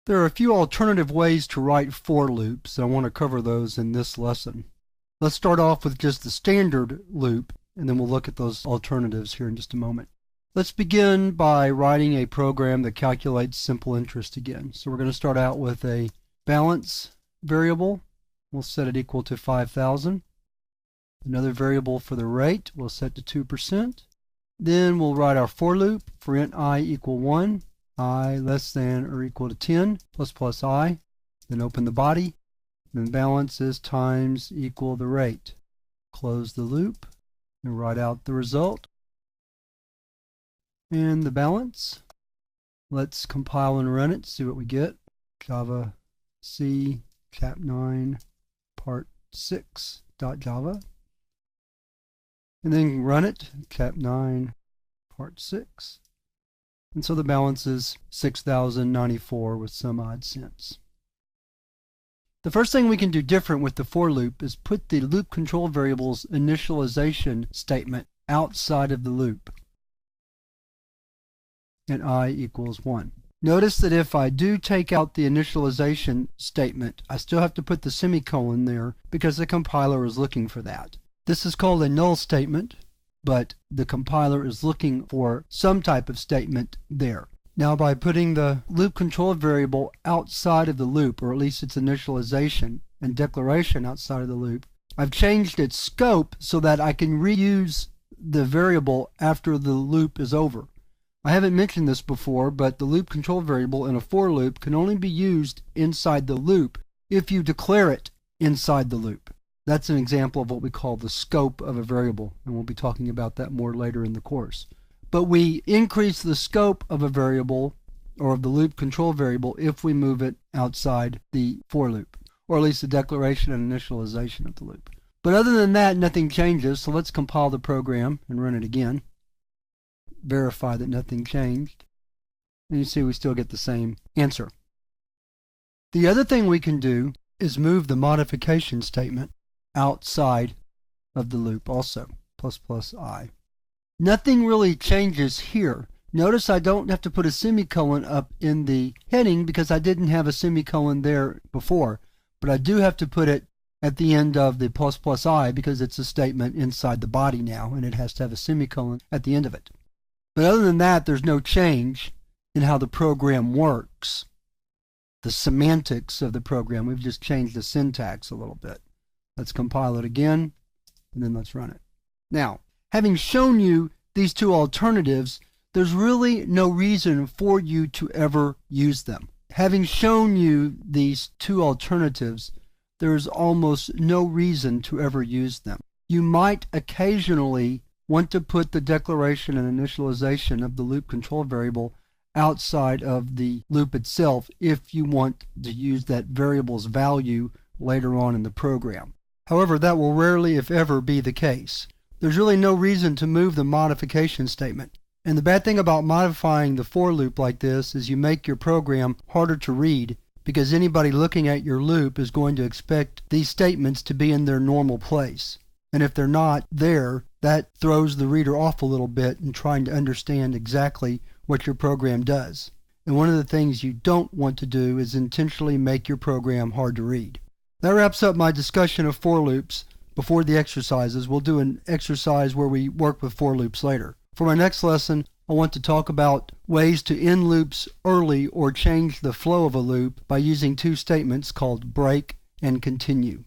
There are a few alternative ways to write for loops, and I want to cover those in this lesson. Let's start off with just the standard loop, and then we'll look at those alternatives here in just a moment. Let's begin by writing a program that calculates simple interest again. So we're going to start out with a balance variable. We'll set it equal to 5,000. Another variable for the rate we'll set to 2%. Then we'll write our for loop for int I equal 1, I less than or equal to 10, plus I. Then open the body. Then balance is times equal the rate. Close the loop and write out the result. And the balance. Let's compile and run it, see what we get. Java C chap 9 part 6.java. And then run it, chap 9 part 6. And so the balance is 6,094 with some odd cents. The first thing we can do different with the for loop is put the loop control variable's initialization statement outside of the loop. And I equals 1. Notice that if I do take out the initialization statement, I still have to put the semicolon there because the compiler is looking for that. This is called a null statement, but the compiler is looking for some type of statement there. Now, by putting the loop control variable outside of the loop, or at least its initialization and declaration outside of the loop, I've changed its scope so that I can reuse the variable after the loop is over. I haven't mentioned this before, but the loop control variable in a for loop can only be used inside the loop if you declare it inside the loop. That's an example of what we call the scope of a variable, and we'll be talking about that more later in the course. But we increase the scope of a variable, or of the loop control variable, if we move it outside the for loop, or at least the declaration and initialization of the loop. But other than that, nothing changes, so let's compile the program and run it again. Verify that nothing changed, and you see we still get the same answer. The other thing we can do is move the modification statement outside of the loop also, plus I. Nothing really changes here. Notice I don't have to put a semicolon up in the heading because I didn't have a semicolon there before, but I do have to put it at the end of the plus I because it's a statement inside the body now, and it has to have a semicolon at the end of it. But other than that, there's no change in how the program works. The semantics of the program, we've just changed the syntax a little bit. Let's compile it again, and then let's run it. Now, having shown you these two alternatives, there's really no reason for you to ever use them. Having shown you these two alternatives, there's almost no reason to ever use them. You might occasionally want to put the declaration and initialization of the loop control variable outside of the loop itself if you want to use that variable's value later on in the program. However, that will rarely, if ever, be the case. There's really no reason to move the modification statement. And the bad thing about modifying the for loop like this is you make your program harder to read because anybody looking at your loop is going to expect these statements to be in their normal place. And if they're not there, that throws the reader off a little bit in trying to understand exactly what your program does. And one of the things you don't want to do is intentionally make your program hard to read. That wraps up my discussion of for loops. Before the exercises, we'll do an exercise where we work with for loops later. For my next lesson, I want to talk about ways to end loops early or change the flow of a loop by using two statements called break and continue.